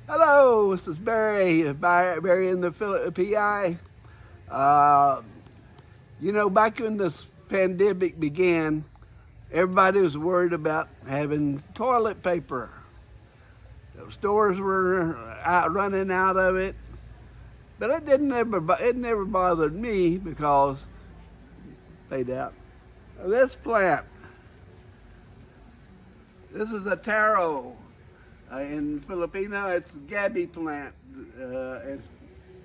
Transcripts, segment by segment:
Hello, this is Barry in the PI. Uh, back when this pandemic began, everybody was worried about having toilet paper. The stores were running out of it, but it never bothered me because fade out. This plant, this is a taro. In Filipino, it's gabi plant. It's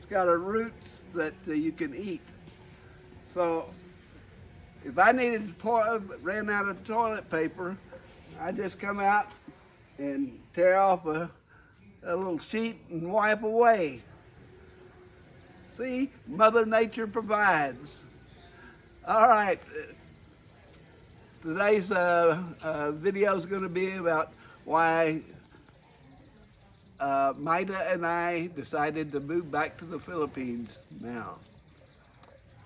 got a roots that you can eat. So if I ran out of toilet paper, I just come out and tear off a little sheet and wipe away. See, Mother Nature provides. All right, today's video is going to be about why Maida and I decided to move back to the Philippines now.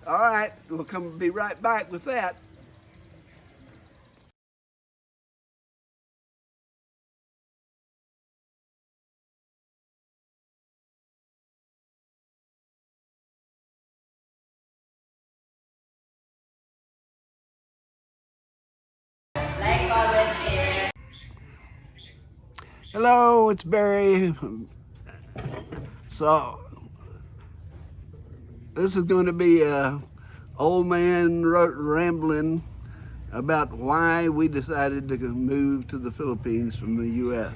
All right, we'll be right back with that. Like, comment, share. Hello, it's Barry. So this is going to be a old man rambling about why we decided to move to the Philippines from the U.S.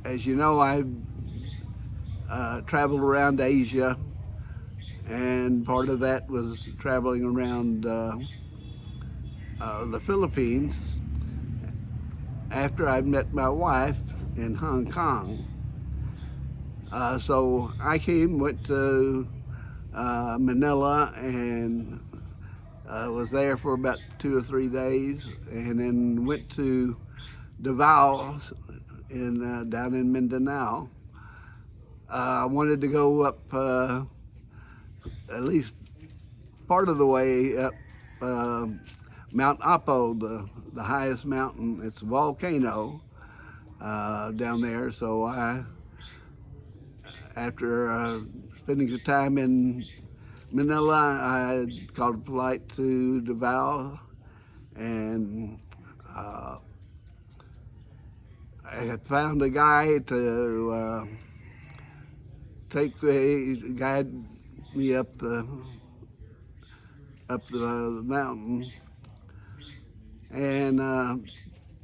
As you know, I traveled around Asia, and part of that was traveling around the Philippines after I met my wife in Hong Kong. So I went to Manila, and was there for about 2 or 3 days, and then went to Davao down in Mindanao. I wanted to go up at least part of the way up Mount Apo, the highest mountain. It's a volcano down there. So after spending some time in Manila, I called a flight to Davao, and I had found a guy to guide me up the mountain, and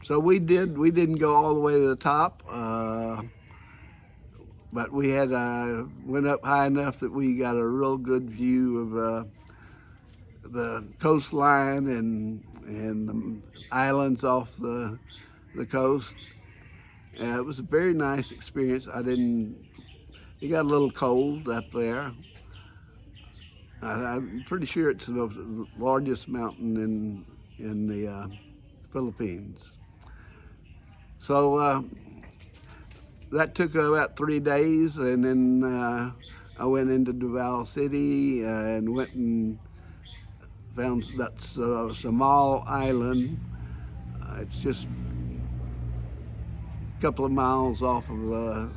so we did. We didn't go all the way to the top, but we went up high enough that we got a real good view of the coastline and the islands off the coast. It was a very nice experience. It got a little cold up there. I'm pretty sure it's the largest mountain in the Philippines. So that took about 3 days, and then I went into Davao City and went and found that Samal Island. It's just a couple of miles off of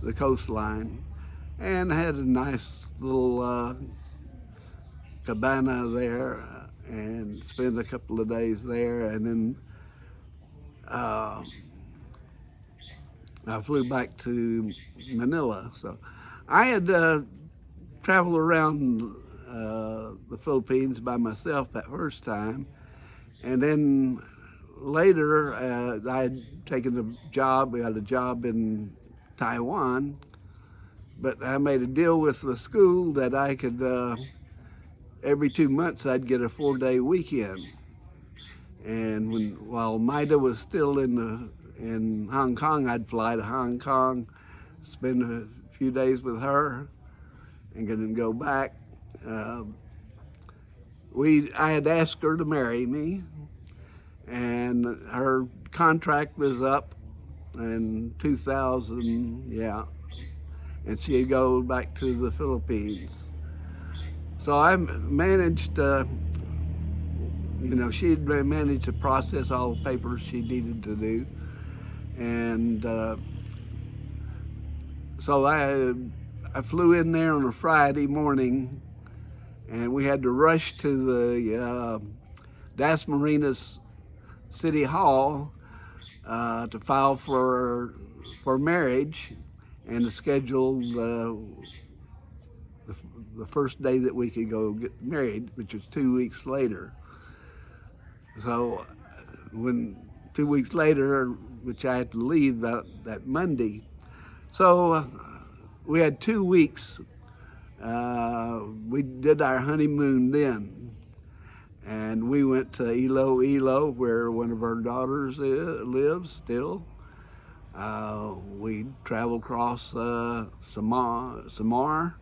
the coastline, and I had a nice little cabana there and spent a couple of days there, and then I flew back to Manila. So I had traveled around the Philippines by myself that first time, and then later I had taken a job. We had a job in Taiwan, but I made a deal with the school that I could every 2 months I'd get a 4-day weekend. And while Maida was still in Hong Kong, I'd fly to Hong Kong, spend a few days with her, and then go back. I had asked her to marry me, and her contract was up in 2000, yeah, and she'd go back to the Philippines. So I managed she'd managed to process all the papers she needed to do. And so I flew in there on a Friday morning, and we had to rush to the Das Marinas City Hall to file for marriage and to schedule the first day that we could go get married, which was 2 weeks later. So when 2 weeks later, which I had to leave that Monday, so we had 2 weeks. We did our honeymoon then, and we went to Iloilo, where one of our daughters lives still. We traveled across Samar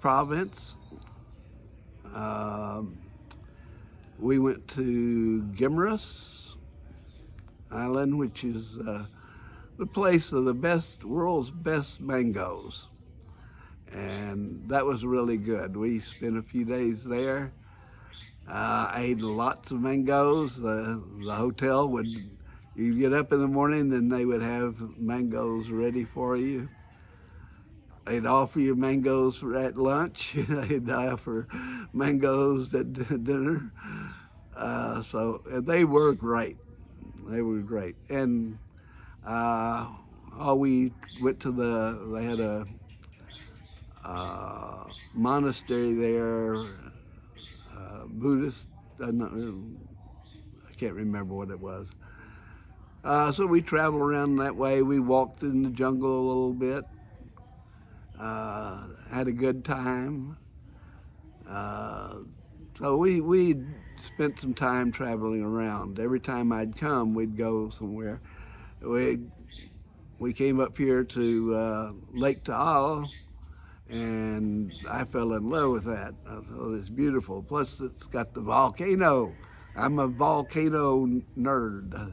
province. We went to Guimaras Island, which is the place of the world's best mangoes. And that was really good. We spent a few days there. I ate lots of mangoes. The hotel would, you get up in the morning, then they would have mangoes ready for you. They'd offer you mangoes at lunch. They'd offer mangoes at dinner. So they were great. They were great. And we went to they had a monastery there, Buddhist, I can't remember what it was. So we traveled around that way. We walked in the jungle a little bit, had a good time. So we spent some time traveling around. Every time I'd come, we'd go somewhere. We came up here to Lake Taal, and I fell in love with that. I thought it's beautiful. Plus, it's got the volcano. I'm a volcano nerd.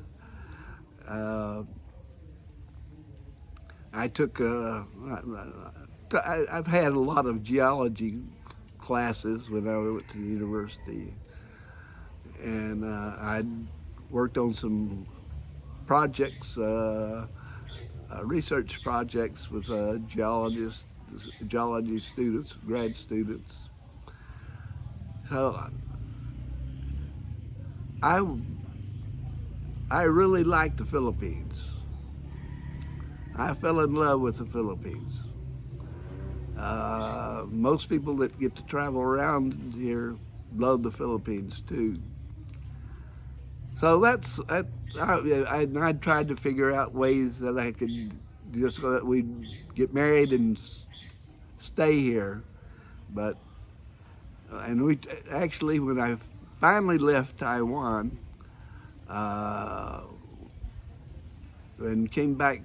I've had a lot of geology classes when I went to the university, and I'd worked on some projects, research projects with geology students, grad students. So I really like the Philippines. I fell in love with the Philippines. Most people that get to travel around here love the Philippines too. So I tried to figure out ways that I could just we'd get married and stay here. But and we actually, when I finally left Taiwan and came back,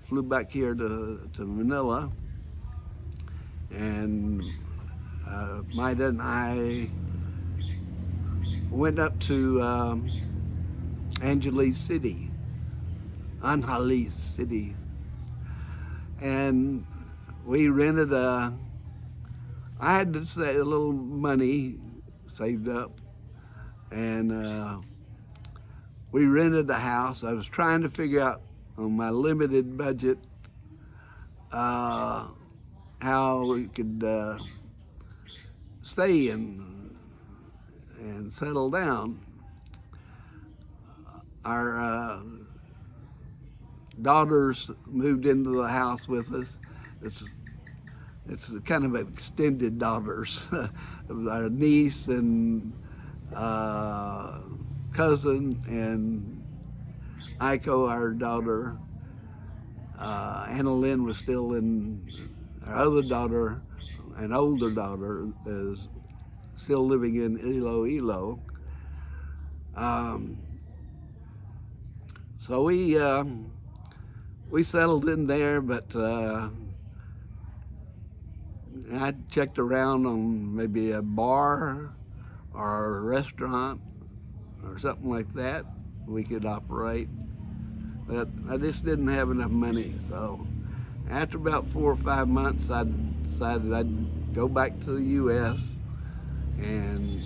flew back here to Manila, and Maida and I went up to Angeles City, and we rented I had to say a little money saved up, and we rented a house. I was trying to figure out on my limited budget how we could stay and settle down. Our daughters moved into the house with us. It's kind of extended daughters. Our niece and cousin, and Aiko, our daughter. Anna Lynn was still in. Our other daughter, an older daughter, is still living in Iloilo. So we settled in there, but I checked around on maybe a bar or a restaurant or something like that we could operate, but I just didn't have enough money. So after about 4 or 5 months, I decided I'd go back to the U.S. and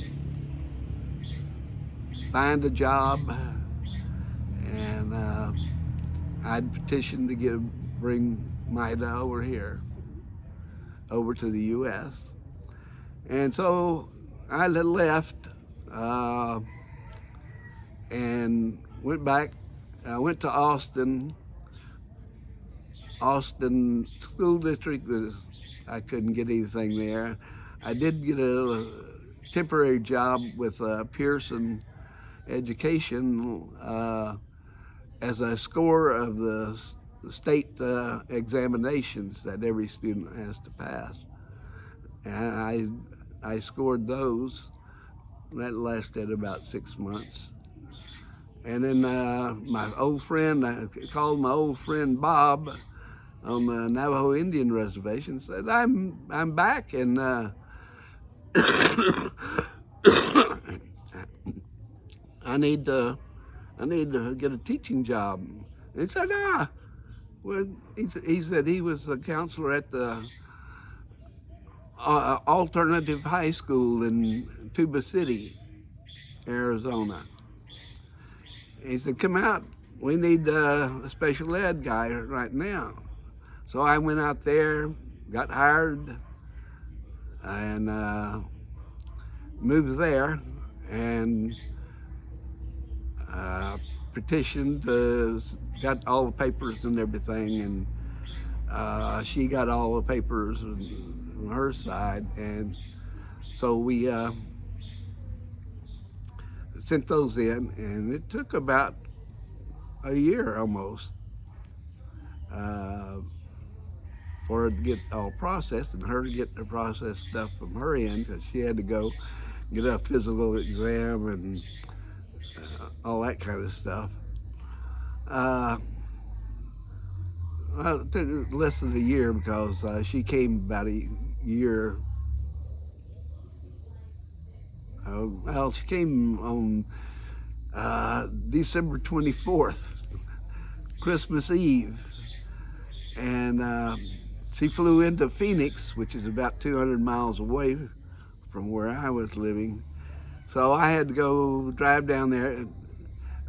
find a job and I'd petitioned to bring Maida over here, over to the U.S. And so I left and went back. I went to Austin. Austin School District I couldn't get anything there. I did get a temporary job with Pearson Education as a scorer of the state examinations that every student has to pass. And I scored those. That lasted about 6 months. And then my old friend, I called my old friend Bob on the Navajo Indian Reservation, said, I'm back, and I need to get a teaching job. And he said, well, he said he was a counselor at the alternative high school in Tuba City, Arizona. He said, come out, we need a special ed guy right now. So I went out there, got hired, and moved there, and petitioned, got all the papers and everything, and she got all the papers on her side, and so we sent those in, and it took about a year almost for it to get all processed, and her to get the processed stuff from her end, because she had to go get a physical exam and all that kind of stuff. Well, it took less than a year, because she came about a year. Well, she came on December 24th, Christmas Eve, and she flew into Phoenix, which is about 200 miles away from where I was living. So I had to go drive down there.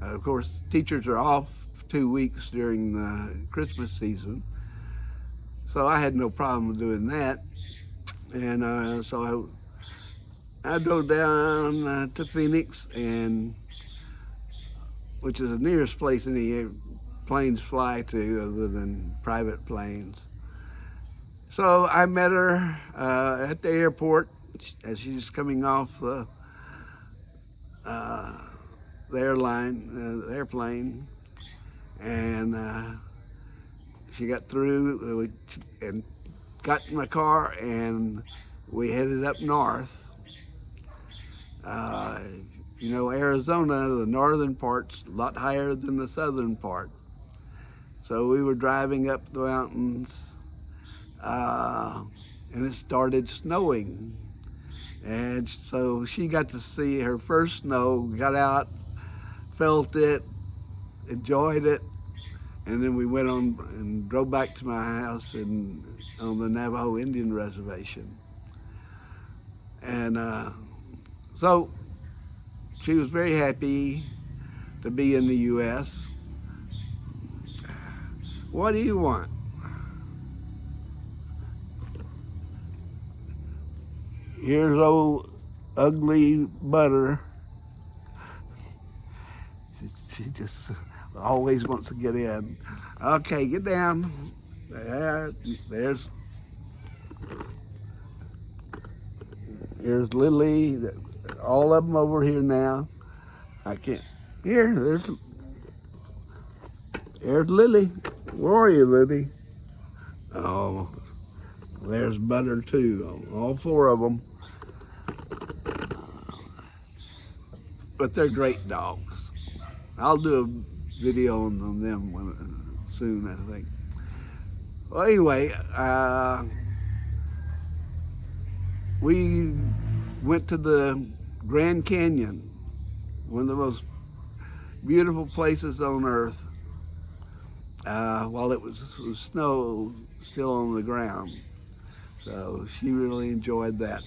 Of course, teachers are off 2 weeks during the Christmas season, so I had no problem doing that. And so I drove down to Phoenix, and which is the nearest place any planes fly to other than private planes. So I met her at the airport as she's coming off the airplane, and she got through and got in my car, and we headed up north. You know, Arizona, the northern part's a lot higher than the southern part. So we were driving up the mountains, and it started snowing. And so she got to see her first snow, got out, felt it, enjoyed it, and then we went on and drove back to my house on the Navajo Indian Reservation. And so she was very happy to be in the U.S. What do you want? Here's old ugly Butter. She just always wants to get in. Okay, get down. There's Lily. All of them over here now. I can't. There's Lily. Where are you, Lily? Oh, there's Butter too. All four of them. But they're great dogs. I'll do a video on them soon, I think. Well, anyway, we went to the Grand Canyon, one of the most beautiful places on earth, while it was snow still on the ground. So she really enjoyed that.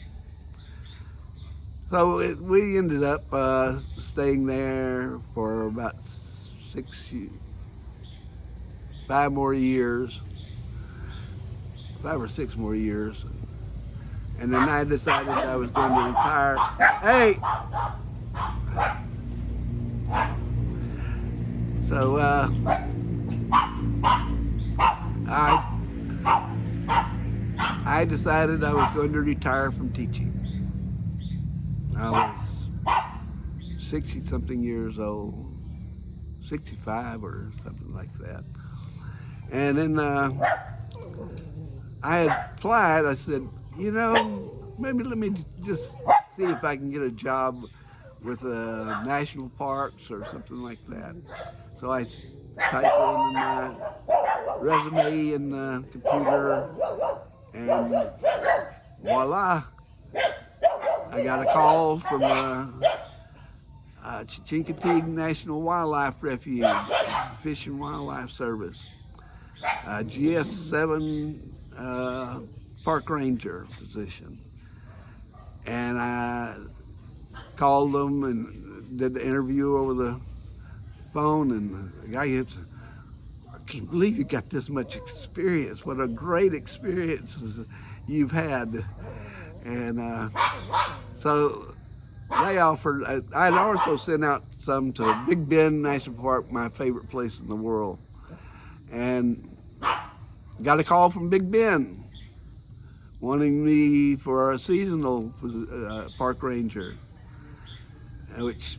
So we ended up staying there for about 6 5 more years, 5 or 6 more years. And then I decided I was going to retire. Hey! So I decided I was going to retire from teaching. I was 60 something years old, 65 or something like that. And then I had applied. I said, you know, maybe let me just see if I can get a job with national parks or something like that. So I typed in my resume in the computer, and voila, I got a call from Chincoteague National Wildlife Refuge, Fish and Wildlife Service, GS7 park ranger position. And I called them and did the interview over the phone, and the guy said, I can't believe you got this much experience. What a great experience you've had. And so they offered, I'd also sent out some to Big Bend National Park, my favorite place in the world. And got a call from Big Bend wanting me for a seasonal park ranger, which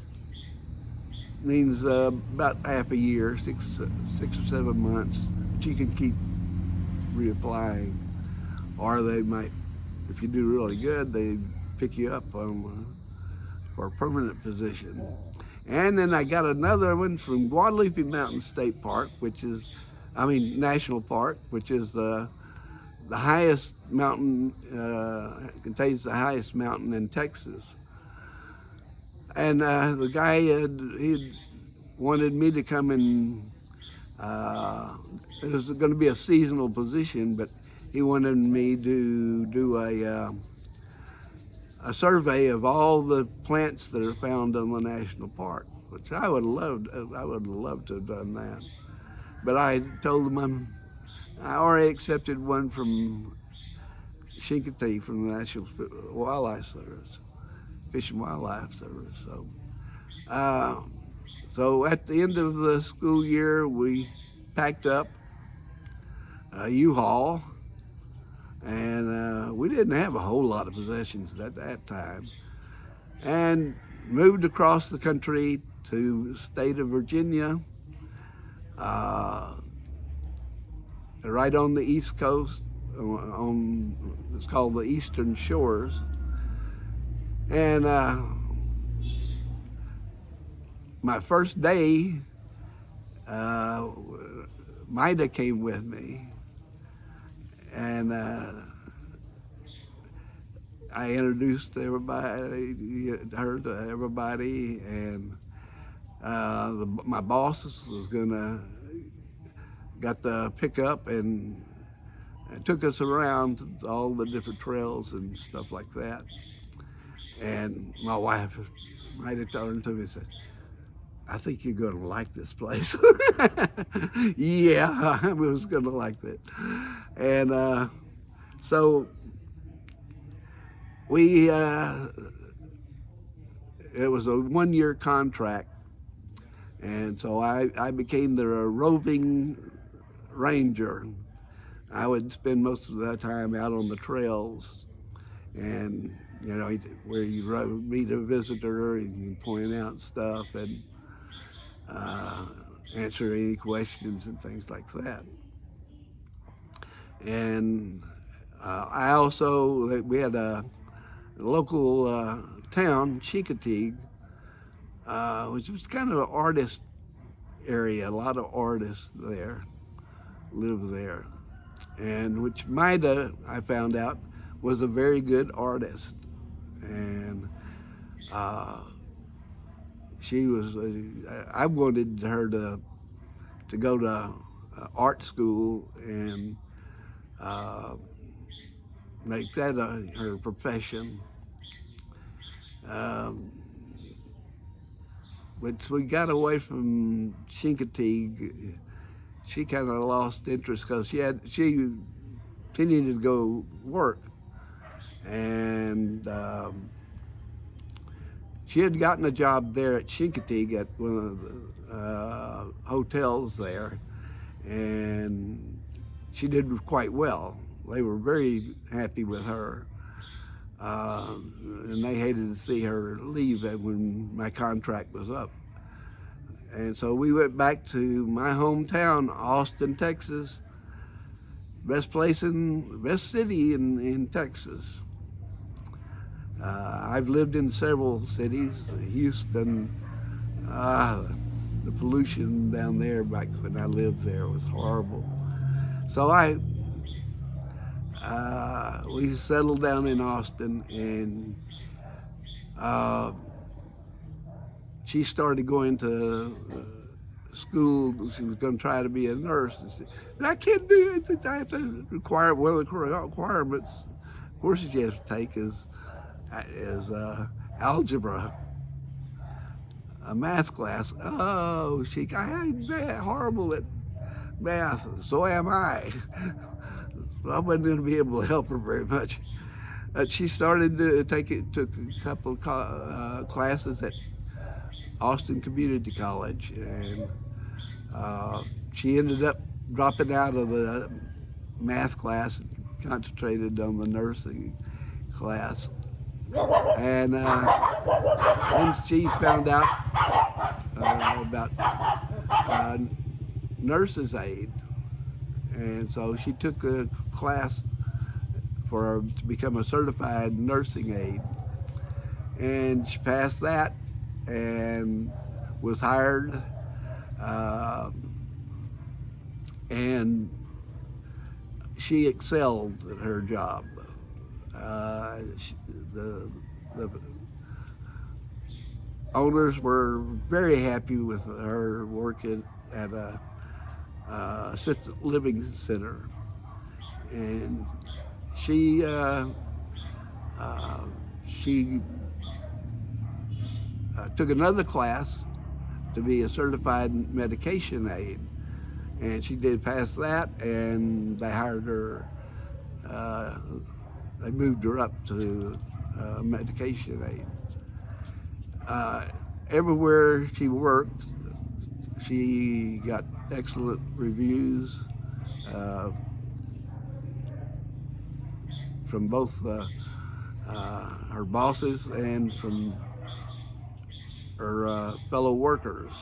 means about half a year, six or 7 months. But you can keep reapplying, or they might, if you do really good, they pick you up for a permanent position. And then I got another one from Guadalupe Mountain State Park, National Park, which is the highest mountain, contains the highest mountain in Texas. And the guy he wanted me to come in. It was going to be a seasonal position, but he wanted me to do a survey of all the plants that are found in the national park, which I would love to have done that. But I told him I already accepted one from Chincoteague, from the National Wildlife Service, Fish and Wildlife Service. So at the end of the school year, we packed up a U-Haul, and we didn't have a whole lot of possessions at that time, and moved across the country to the state of Virginia, right on the East Coast, it's called the Eastern Shores. And my first day, Maida came with me, and I introduced her to everybody, and my boss got the pickup and took us around all the different trails and stuff like that. And my wife might have turned to me and said, I think you're going to like this place. Yeah, I was going to like that. And so it was a 1-year contract. And so I became the roving ranger. I would spend most of the time out on the trails, and where you meet a visitor and you point out stuff and answer any questions and things like that. And we had a local town, Chincoteague, which was kind of an artist area. A lot of artists there live there, and which Maida, I found out, was a very good artist. And she was, I wanted her to go to art school and make that her profession. But we got away from Chincoteague she kind of lost interest because she needed to go work, and she had gotten a job there at Chincoteague at one of the hotels there, and she did quite well. They were very happy with her, and they hated to see her leave when my contract was up. And so we went back to my hometown, Austin, Texas. Best city in Texas. I've lived in several cities. Houston, the pollution down there back when I lived there was horrible. So we settled down in Austin, and she started going to school. She was going to try to be a nurse. And I can't do it. I have to require, one of the requirements, courses you have to take is algebra, a math class. Oh, I'm horrible at math. So am I. So I wasn't going to be able to help her very much. She started to took a couple of classes at Austin Community College, and she ended up dropping out of the math class and concentrated on the nursing class. And then she found out about nurse's aid, and so she took a class to become a certified nursing aide, and she passed that and was hired, and she excelled at her job. The owners were very happy with her working at a assisted living center, and she took another class to be a certified medication aide, and she did pass that, and they hired her. They moved her up to medication aide. Everywhere she worked, she got excellent reviews from both her bosses and from her fellow workers.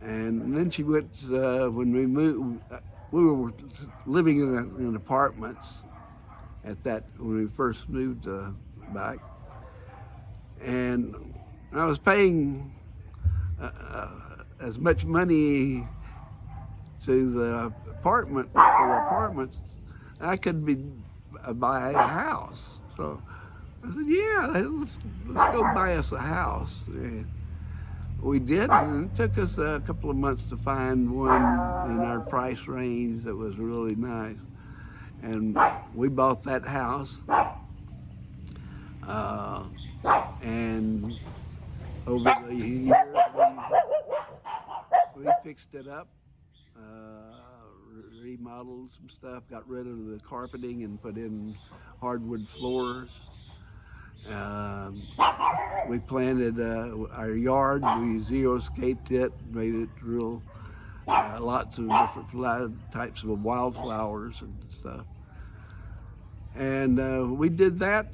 And then she went, when we moved, we were living in apartments when we first moved back. And I was paying as much money to the apartments, I could buy a house. So I said, yeah, let's go buy us a house. And we did, and it took us a couple of months to find one in our price range that was really nice. And we bought that house, and over the years we fixed it up, remodeled some stuff, got rid of the carpeting and put in hardwood floors. We planted our yard. We xeriscaped it, made it real, lots of different types of wildflowers and stuff. And we did that.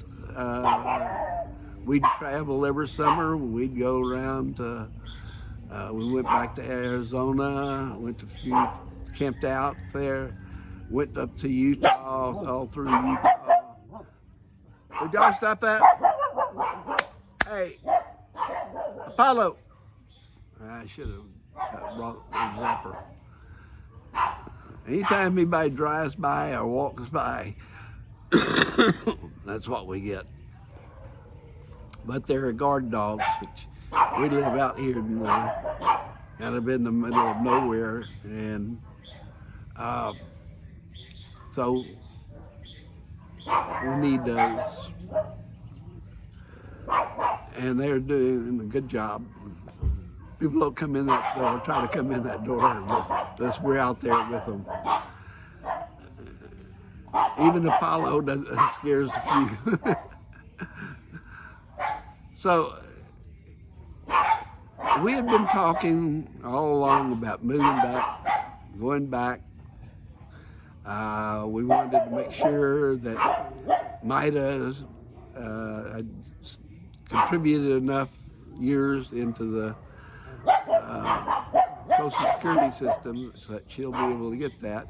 We'd travel every summer. We'd go around. We went back to Arizona. Camped out there. Went up to Utah, all through Utah. Would y'all stop that? Hey, Apollo. I should have brought the zapper. Anytime anybody drives by or walks by, that's what we get. But they're guard dogs, which we live out here in kind of in the middle of nowhere, and so we need those. And they're doing a good job. people don't come in that door, try to come in that door unless we're out there with them. Even Apollo scares a few. So we had been talking all along about moving back, going back. We wanted to make sure that Maida had contributed enough years into the Social Security system so that she'll be able to get that.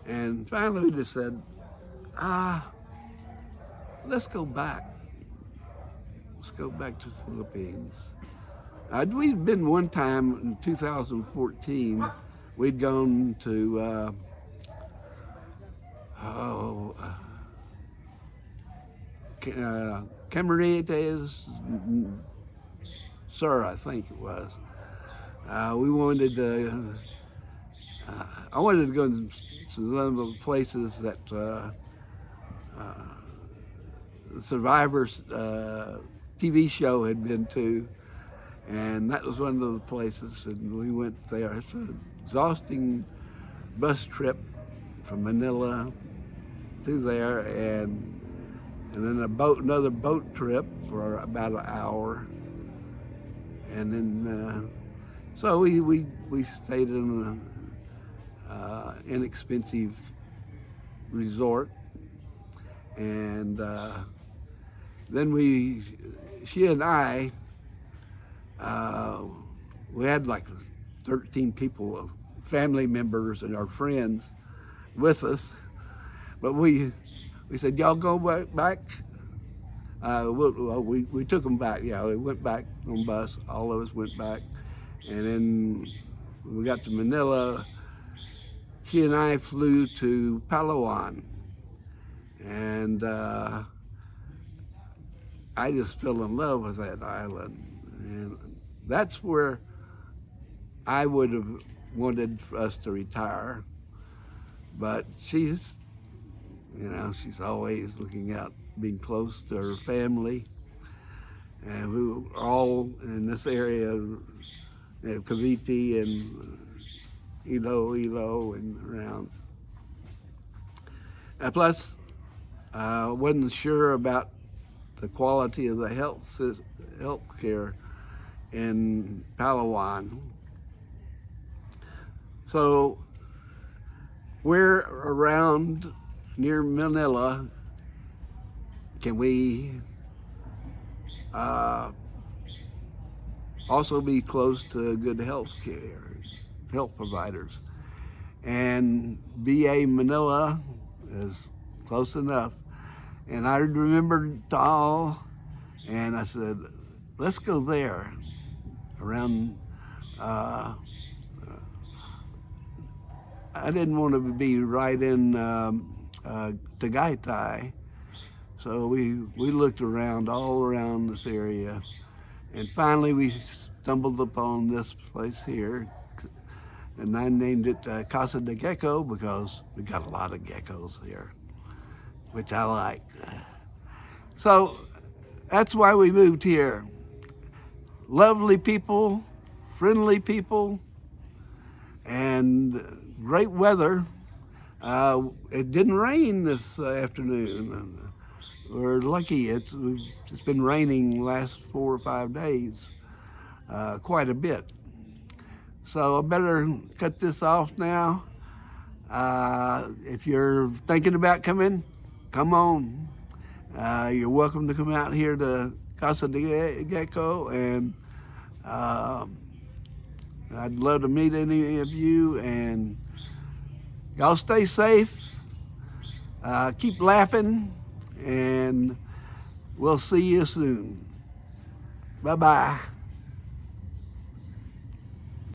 And finally we just said, let's go back. Let's go back to the Philippines. We'd been one time in 2014, we'd gone to Camarines Sur, I think it was. We wanted to, I wanted to go to some of the places that the Survivors TV show had been to, and that was one of the places, and we went there. It's an exhausting bus trip from Manila to there, and then another boat trip for about an hour, and then so we stayed in an inexpensive resort, and then she and I, we had like 13 people, family members and our friends with us, but we said, y'all go back? We took them back, yeah, we went back on bus, all of us went back, and then when we got to Manila, she and I flew to Palawan, and I just fell in love with that island, and that's where I would have wanted us to retire, but she's always looking out, being close to her family, and we were all in this area, Cavite and Iloilo and around. Plus, I wasn't sure about the quality of the health care in Palawan. So where around near Manila can we also be close to good health providers? And VA Manila is close enough. And I remembered Taal, and I said, let's go there around. I didn't want to be right in Tagaytay, so we looked around, all around this area, and finally we stumbled upon this place here, and I named it Casa de Gecko because we got a lot of geckos here, which I like. So that's why we moved here. Lovely people, friendly people, and great weather. It didn't rain this afternoon. We're lucky. It's been raining the last 4 or 5 days, quite a bit. So I better cut this off now. If you're thinking about coming, come on. You're welcome to come out here to Casa de Gecko, and I'd love to meet any of you, and y'all stay safe, keep laughing, and we'll see you soon. Bye-bye.